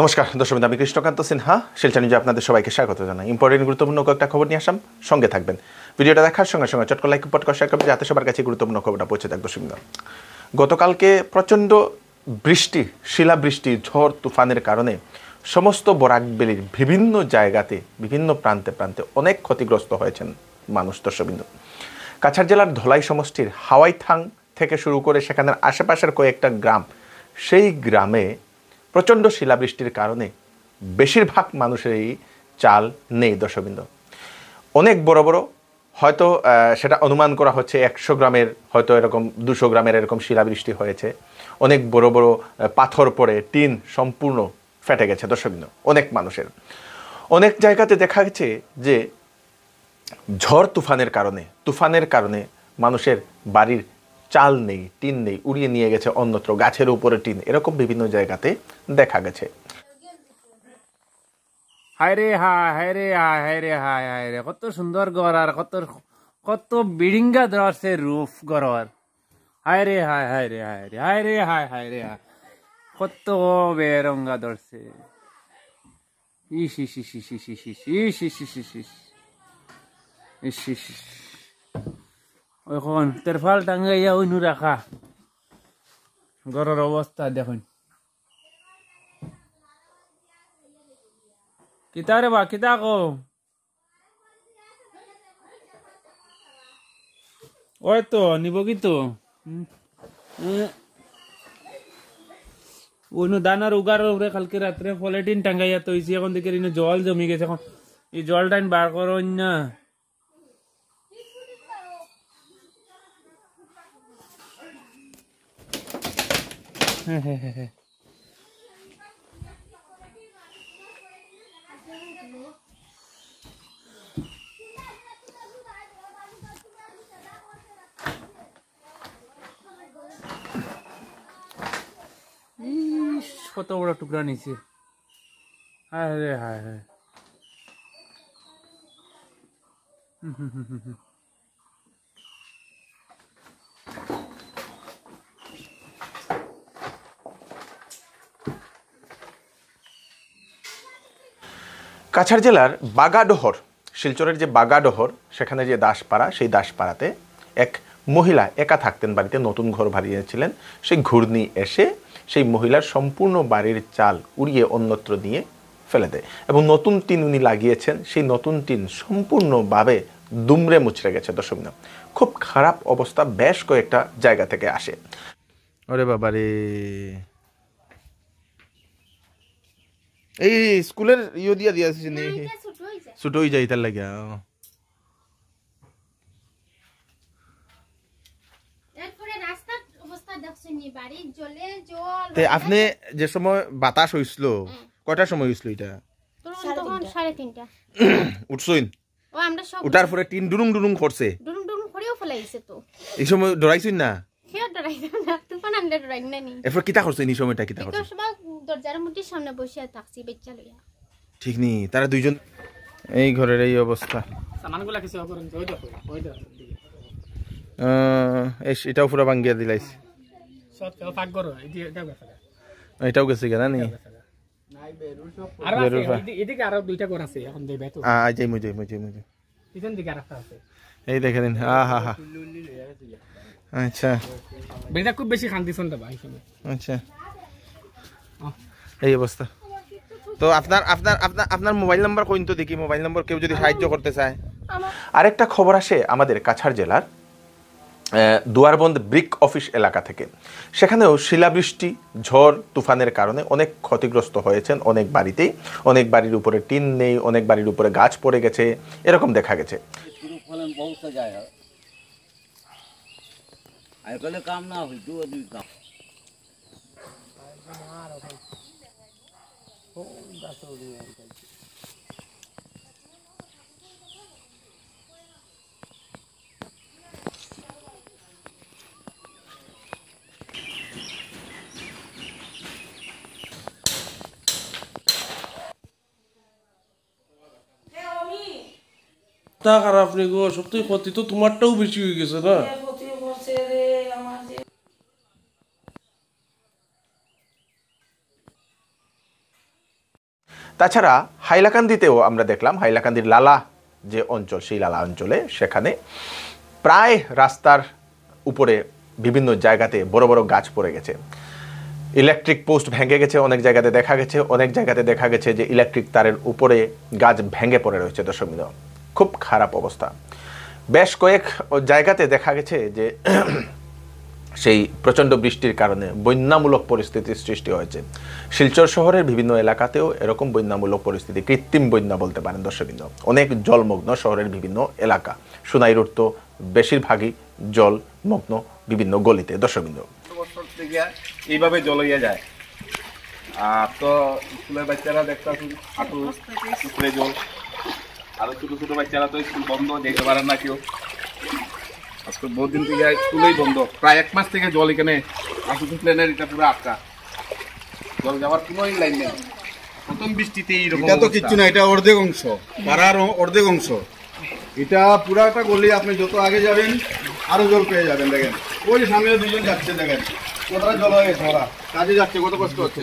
নমস্কার দর্শক, আমি কৃষ্ণকান্ত সিনহা শিলচর নিউজে আপনাদের সবাইকে স্বাগত জানাই। ইম্পর্টেন্ট গুরুত্বপূর্ণ কয়েকটা খবর নিয়ে আসলাম, সঙ্গে থাকবেন। ভিডিওটা দেখার সঙ্গে সঙ্গে চটকর লাইক পটকর শেয়ার করবেন যাতে সবার কাছে গুরুত্বপূর্ণ খবরটা পৌঁছে থাকবে। দর্শক, গতকালকে প্রচণ্ড বৃষ্টি, শিলাবৃষ্টি, ঝড় তুফানের কারণে সমস্ত বরাক ভ্যালির বিভিন্ন জায়গাতে বিভিন্ন প্রান্তে প্রান্তে অনেক ক্ষতিগ্রস্ত হয়েছেন মানুষ। দর্শকবৃন্দ, কাছাড় জেলার ধলাই সমষ্টির হাওয়াইথাং থেকে শুরু করে সেখানের আশেপাশের কয়েকটা গ্রাম, সেই গ্রামে প্রচণ্ড শিলাবৃষ্টির কারণে বেশিরভাগ মানুষেরই চাল নেই। দর্শকবৃন্দ, অনেক বড় বড়, হয়তো সেটা অনুমান করা হচ্ছে 100 গ্রামের, হয়তো এরকম 200 গ্রামের এরকম শিলাবৃষ্টি হয়েছে। অনেক বড় বড় পাথর পড়ে টিন সম্পূর্ণ ফেটে গেছে। দর্শকবৃন্দ, অনেক মানুষের, অনেক জায়গাতে দেখা গেছে যে ঝড় তুফানের কারণে মানুষের বাড়ির চাল নেই, টিন নেই, উড়িয়ে নিয়ে গেছে অন্যত্র, গাছের উপরে টিন, এরকম বিভিন্ন জায়গাতে দেখা গেছে। হায় রে হায়, হায় রে হায়, হায় রে হায়, হায় রে, কত সুন্দর ঘর আর কত কত বিড়িঙ্গা ধরছে রুফ ঘর। হায় রে হায়, হায় রে হায় রে, হায় রে হায়, হায় রে হায়, কত বেরঙ্গা ধরছে। ইস ইস ইস ইস ইস ইস ইস ইস ইস ইস ইস ইস ইস ইস। এখন তেরফাল টাঙ্গাইয়া ওইনু রাখা ঘরের অবস্থা দেখুন। কিতা রে বা, কিতা কো? ওই তো নিব কি তো ওইনু দানার উগার উপরে কালকে রাত্রে পলিটিন টাঙ্গাইয়া তো হইছে। এখন দেখে জল জমি গেছে, এখন এই জলটা বার করো না। হ্যাঁ হ্যাঁ হ্যাঁ হ্যাঁ, কত বড় টুকরা নিছে। হায় রে হায় হায়। কাছাড় জেলার বাগাডোহর, শিলচরের যে বাগাডোহর, সেখানে যে দাসপাড়া, সেই দাসপাড়াতে এক মহিলা একা থাকতেন বাড়িতে, নতুন ঘর বানিয়েছিলেন। সেই ঘূর্ণি এসে সেই মহিলার সম্পূর্ণ বাড়ির চাল উড়িয়ে অন্যত্র নিয়ে ফেলে দেয় এবং নতুন টিন উনি লাগিয়েছেন, সেই নতুন টিন সম্পূর্ণভাবে দুমড়ে মুচড়ে গেছে। দর্শক, খুব খারাপ অবস্থা বেশ কয়েকটা জায়গা থেকে আসে। ওরে বাবা রে, এই স্কুলের ইয়ে দিয়া দিয়েছে, ছোট হয়ে যায় তার লাগিয়া। আপনি যে সময় বাতাস হইছিল, কয়টার সময় হইছিল এটা? উঠছইন, উঠার পরে টিন ডুরুং ডুরুং করছে, এই সময় ডরাইছইন না? এরপর কিতা করছেন এই সময়টা? কিতা করছেন? দরজার মধ্যে সামনে বসে থাকছি বাচ্চা লইয়া। ঠিক নি, তারা দুইজন এই ঘরের এই অবস্থা। সামানগুলা কিছু করেন তো, ওই দেখো ওই দেখো, এটাও পুরো ভাঙ্গিয়া দিলাইছ। সব পাক করো, এটাও গেছে, এটাও গেছে কেন নি? আর এদিকে আরো দুইটা ঘর আছে, এখন দেই তো। যাই মুই পিছন দিকে আরেকটা আছে, এই দেখেন। হা হা, আচ্ছা, বেটা খুব বেশি শান্তি দেবা এই সময়। আচ্ছা, এই অবস্থা। তো আপনার আপনার আপনার আপনার মোবাইল নাম্বার কইন তো দেখি, মোবাইল নাম্বার কেউ যদি সাহায্য করতে চায়। আরেকটা খবর আসে আমাদের কাছাড় জেলার দুয়ারবন্দ ব্রিক অফিস এলাকা থেকে। সেখানেও শিলাবৃষ্টি, ঝড় তুফানের কারণে অনেক ক্ষতিগ্রস্ত হয়েছেন অনেক বাড়িতেই। অনেক বাড়ির উপরে টিন নেই, অনেক বাড়ির উপরে গাছ পড়ে গেছে, এরকম দেখা গেছে। কাম না হইতো কাম তা খারাপ রে গো, সত্যি ক্ষতি তো তোমারটাও বেশি হয়ে গেছে না। তাছাড়া হাইলাকান্দিতেও আমরা দেখলাম হাইলাকান্দির লালা যে অঞ্চল, সেই লালা অঞ্চলে সেখানে প্রায় রাস্তার উপরে বিভিন্ন জায়গাতে বড় বড় গাছ পড়ে গেছে, ইলেকট্রিক পোস্ট ভেঙে গেছে, অনেক জায়গাতে দেখা গেছে, অনেক জায়গাতে দেখা গেছে যে ইলেকট্রিক তারের উপরে গাছ ভেঙে পড়ে রয়েছে। দর্শকবৃন্দ, খুব খারাপ অবস্থা। বেশ কয়েক জায়গাতে দেখা গেছে যে সেই প্রচণ্ড বৃষ্টির কারণে বন্যামূলক পরিস্থিতির সৃষ্টি হয়েছে। শিলচর শহরের বিভিন্ন এলাকাতেও এরকম বন্যামূলক পরিস্থিতি, কৃত্রিম বন্যা বলতে পারেন দর্শকবৃন্দ। অনেক জলমগ্ন শহরের বিভিন্ন এলাকা, সোনাই রোড তো বেশিরভাগই জলমগ্ন বিভিন্ন গলিতে। দর্শকবৃন্দ, বছর থেকে এইভাবে জল হইয়া যায়। আর তো স্কুলের বাচ্চারা দেখতেছি হাঁটু পুকুরে জল, আরো ছোট ছোট বাচ্চারা তো স্কুল বন্ধ, যেতে পারেন না কেউ। আজকে বহুত দিন থেকে স্কুলেই বন্ধ, প্রায় 1 মাস থেকে জল এখানে আসুন প্লেনের এটা পুরো আটকা, জল যাওয়ার কোনোই লাইন নেই। প্রথম বৃষ্টিতে এইরকম এটা তো কিচ্ছু না, এটা অর্ধেক অংশ, পাড়ার অর্ধেক অংশ। এটা পুরাটা গলি, আপনি যত আগে যাবেন আরো জল পেয়ে যাবেন। দেখেন ওই সামনে দুজন যাচ্ছে, দেখেন কতটা জল হয়ে গেছে, ওরা কাজে যাচ্ছে, কত কষ্ট হচ্ছে।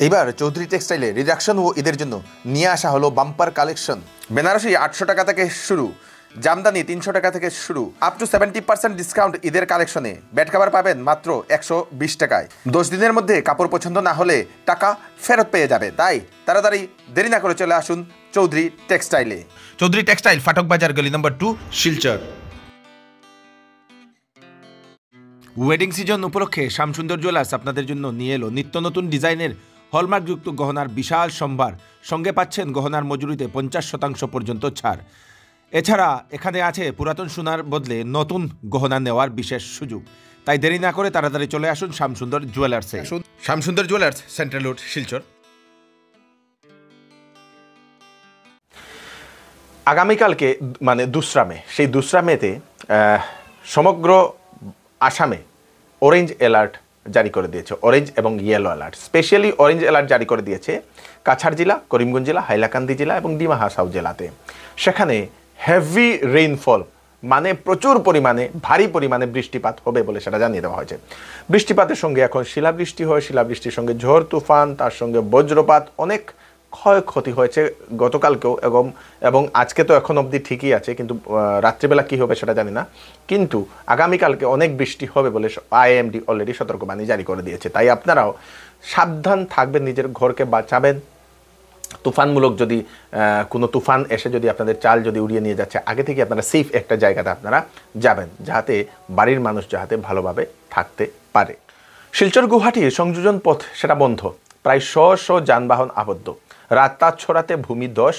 এইবার চৌধুরী টেক্সটাইলে রিডাকশন ও ঈদের জন্য নিয়ে আসা হলো বাম্পার কালেকশন। বেনারসি 800 টাকা থেকে শুরু, জামদানি 300 টাকা থেকে শুরু, আপ টু 70% ডিসকাউন্ট ঈদের কালেকশনে। বেড কভার পাবেন মাত্র 120 টাকায়। 10 দিনের মধ্যে কাপড় পছন্দ না হলে টাকা ফেরত পেয়ে যাবে। তাই তাড়াতাড়ি দেরি না করে চলে আসুন চৌধুরী টেক্সটাইলে। চৌধুরী টেক্সটাইল, ফাটক বাজার, গলি নম্বর 2, শিলচর। ওয়েডিং সিজন উপলক্ষে শ্যামসুন্দর জুয়েলার্স আপনাদের জন্য নিয়ে এলো নিত্য নতুন ডিজাইনের হলমার্কযুক্ত গহনার বিশাল সম্ভার। সঙ্গে পাচ্ছেন গহনার মজুরিতে 50% পর্যন্ত ছাড়। এছাড়া এখানে আছে পুরাতন সোনার বদলে নতুন গহনা নেওয়ার বিশেষ সুযোগ। তাই দেরি না করে তাড়াতাড়ি চলে আসুন শ্যামসুন্দর জুয়েলার্সে। Shyamsundar Jewellers, Central Road, Silchar. আগামীকালকে মানে 2 মে, সেই 2 মেতে সমগ্র আসামে অরেঞ্জ অ্যালার্ট জারি করে দিয়েছে, অরেঞ্জ এবং yellow alert. Specially orange alert জারি করে দিয়েছে কাছাড় জেলা, করিমগঞ্জ জেলা, হাইলাকান্দি জেলা এবং ডিমা হাসাও জেলাতে। সেখানে হেভি রেইনফল মানে প্রচুর পরিমাণে ভারী পরিমাণে বৃষ্টিপাত হবে বলে সেটা জানিয়ে দেওয়া হয়েছে। বৃষ্টিপাতের সঙ্গে এখন শিলাবৃষ্টি হয়, শিলাবৃষ্টির সঙ্গে ঝড় তুফান, তার সঙ্গে বজ্রপাত, অনেক ক্ষয়ক্ষতি হয়েছে গতকালকেও এবং আজকে তো এখন অবধি ঠিকই আছে, কিন্তু রাত্রিবেলা কী হবে সেটা জানি না। কিন্তু আগামীকালকে অনেক বৃষ্টি হবে বলে আইএমডি অলরেডি সতর্কবাণী জারি করে দিয়েছে। তাই আপনারাও সাবধান থাকবেন, নিজের ঘরকে বাঁচাবেন। তুফানমূলক যদি কোনো তুফান এসে যদি আপনাদের চাল যদি উড়িয়ে নিয়ে যাচ্ছে, আগে থেকে আপনারা সেফ একটা জায়গাতে আপনারা যাবেন, যাতে বাড়ির মানুষ যাতে ভালোভাবে থাকতে পারে। শিলচর গুয়াহাটির সংযোজন পথ সেটা বন্ধ, প্রায় 100 যানবাহন আবদ্ধ। রাতাছড়াতে ভূমিধস,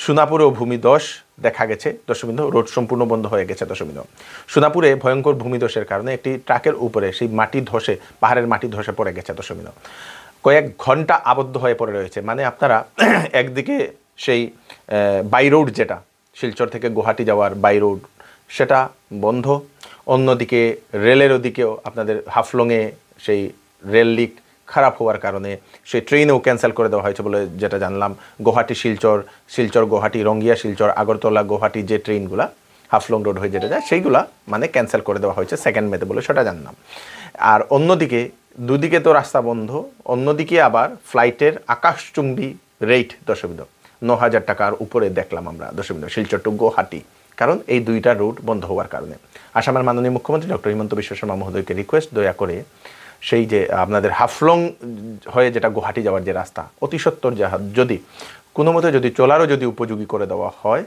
সোনাপুরেও ভূমিধস দেখা গেছে দর্শকবৃন্দ। রোড সম্পূর্ণ বন্ধ হয়ে গেছে দর্শকবৃন্দ। সোনাপুরে ভয়ঙ্কর ভূমিধসের কারণে একটি ট্রাকের উপরে সেই মাটি ধসে, পাহাড়ের মাটি ধসে পড়ে গেছে দর্শকবৃন্দ। কয়েক ঘন্টা আবদ্ধ হয়ে পড়ে রয়েছে। মানে আপনারা একদিকে সেই বাই রোড, যেটা শিলচর থেকে গুয়াহাটি যাওয়ার বাই রোড, সেটা বন্ধ। অন্যদিকে রেলের ওদিকেও আপনাদের হাফলংয়ে সেই রেল লিক খারাপ হওয়ার কারণে সেই ট্রেনও ক্যান্সেল করে দেওয়া হয়েছে বলে যেটা জানলাম। গুয়াহাটি শিলচর, শিলচর গুয়াহাটি, রঙ্গিয়া শিলচর, আগরতলা গুয়াহাটি যে ট্রেনগুলা হাফলং রোড হয়ে যেটা যায়, সেইগুলা মানে ক্যান্সেল করে দেওয়া হয়েছে 2 মেতে বলে সেটা জানলাম। আর অন্যদিকে দুদিকে তো রাস্তা বন্ধ, অন্যদিকে আবার ফ্লাইটের আকাশচুম্বী রেট দর্শকবৃন্দ 9,000 টাকার উপরে দেখলাম আমরা দর্শকবৃন্দ, শিলচর টু গুয়াহাটি। কারণ এই 2টা রুট বন্ধ হওয়ার কারণে। আসামের মাননীয় মুখ্যমন্ত্রী ডক্টর হিমন্ত বিশ্ব শর্মা মহোদয়কে রিকোয়েস্ট, দয়া করে সেই যে আপনাদের হাফলং হয়ে যেটা গুয়াহাটি যাওয়ার যে রাস্তা, অতি সত্বর যদি কোনো মতে যদি চলারও যদি উপযোগী করে দেওয়া হয়,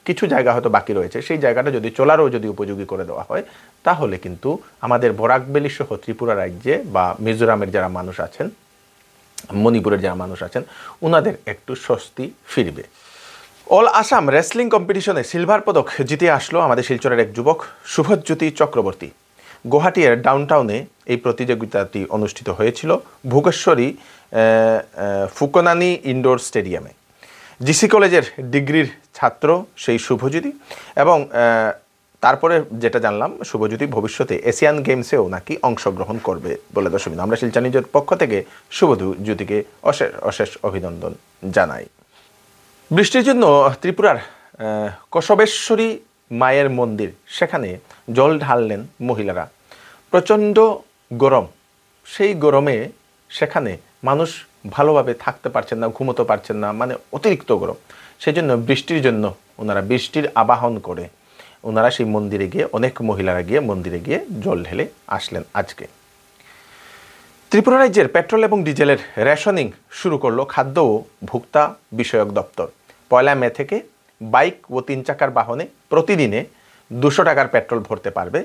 কিছু জায়গা হয়তো বাকি রয়েছে, সেই জায়গাটা যদি চলারও যদি উপযোগী করে দেওয়া হয়, তাহলে কিন্তু আমাদের বরাক ভ্যালি সহ ত্রিপুরা রাজ্যে বা মিজোরামের যারা মানুষ আছেন, মণিপুরের যারা মানুষ আছেন, ওনাদের একটু স্বস্তি ফিরবে। অল আসাম রেসলিং কম্পিটিশনে সিলভার পদক জিতে আসলো আমাদের শিলচরের এক যুবক শুভজ্যোতি চক্রবর্তী। গুয়াহাটির ডাউনটাউনে এই প্রতিযোগিতাটি অনুষ্ঠিত হয়েছিল ভোগেশ্বরী ফুকনানি ইনডোর স্টেডিয়ামে। জিসি কলেজের ডিগ্রির ছাত্র সেই শুভজ্যোতি, এবং তারপরে যেটা জানলাম শুভজ্যোতি ভবিষ্যতে এশিয়ান গেমসেও নাকি অংশগ্রহণ করবে বলে দর্শকবৃন্দ। আমরা শিলচর নিউজের পক্ষ থেকে শুভজ্যোতিকে অশেষ অশেষ অভিনন্দন জানাই। বৃষ্টির জন্য ত্রিপুরার কসবেশ্বরী মায়ের মন্দির, সেখানে জল ঢাললেন মহিলারা। প্রচণ্ড গরম, সেই গরমে সেখানে মানুষ ভালোভাবে থাকতে পারছেন না, ঘুমোতে পারছেন না, মানে অতিরিক্ত গরম। সেই জন্য বৃষ্টির জন্য ওনারা বৃষ্টির আবাহন করে ওনারা সেই মন্দিরে গিয়ে, অনেক মহিলারা গিয়ে মন্দিরে গিয়ে জল ঢেলে আসলেন আজকে। ত্রিপুরা রাজ্যের পেট্রোল এবং ডিজেলের রেশনিং শুরু করলো খাদ্য ও ভোক্তা বিষয়ক দপ্তর। 1 মে থেকে বাইক ও 3 চাকার বাহনে প্রতিদিনে 200 টাকার পেট্রোল ভরতে পারবে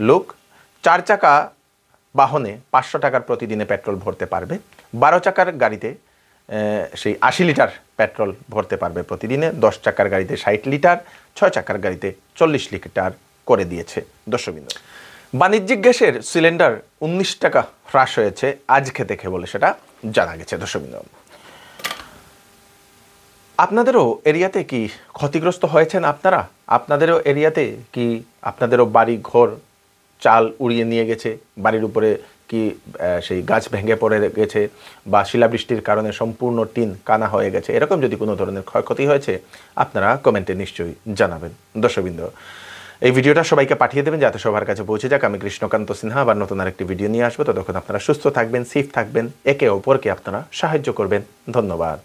লোক। 4 চাকা বাহনে 500 টাকার প্রতিদিনে পেট্রোল ভরতে পারবে। 12 চাকার গাড়িতে সেই 80 লিটার পেট্রোল ভরতে পারবে প্রতিদিনে। 10 চাকার গাড়িতে 60 লিটার, 6 চাকার গাড়িতে 40 লিটার করে দিয়েছে দর্শকবৃন্দ। বাণিজ্যিক গ্যাসের সিলিন্ডার 19 টাকা হ্রাস হয়েছে আজকে থেকে বলে সেটা জানা গেছে দর্শকবৃন্দ। আপনাদেরও এরিয়াতে কি ক্ষতিগ্রস্ত হয়েছেন আপনারা? আপনাদেরও এরিয়াতে কি আপনাদেরও বাড়ি ঘর চাল উড়িয়ে নিয়ে গেছে? বাড়ির উপরে কি সেই গাছ ভেঙে পড়ে গেছে বা শিলাবৃষ্টির কারণে সম্পূর্ণ টিন কানা হয়ে গেছে? এরকম যদি কোনো ধরনের ক্ষয়ক্ষতি হয়েছে আপনারা কমেন্টে নিশ্চয়ই জানাবেন দর্শকবৃন্দ। এই ভিডিওটা সবাইকে পাঠিয়ে দেবেন যাতে সবার কাছে পৌঁছে যাক। আমি কৃষ্ণকান্ত সিনহা আবার নতুন আরেকটি ভিডিও নিয়ে আসবো। ততক্ষণ আপনারা সুস্থ থাকবেন, সেফ থাকবেন, একে অপরকে আপনারা সাহায্য করবেন। ধন্যবাদ।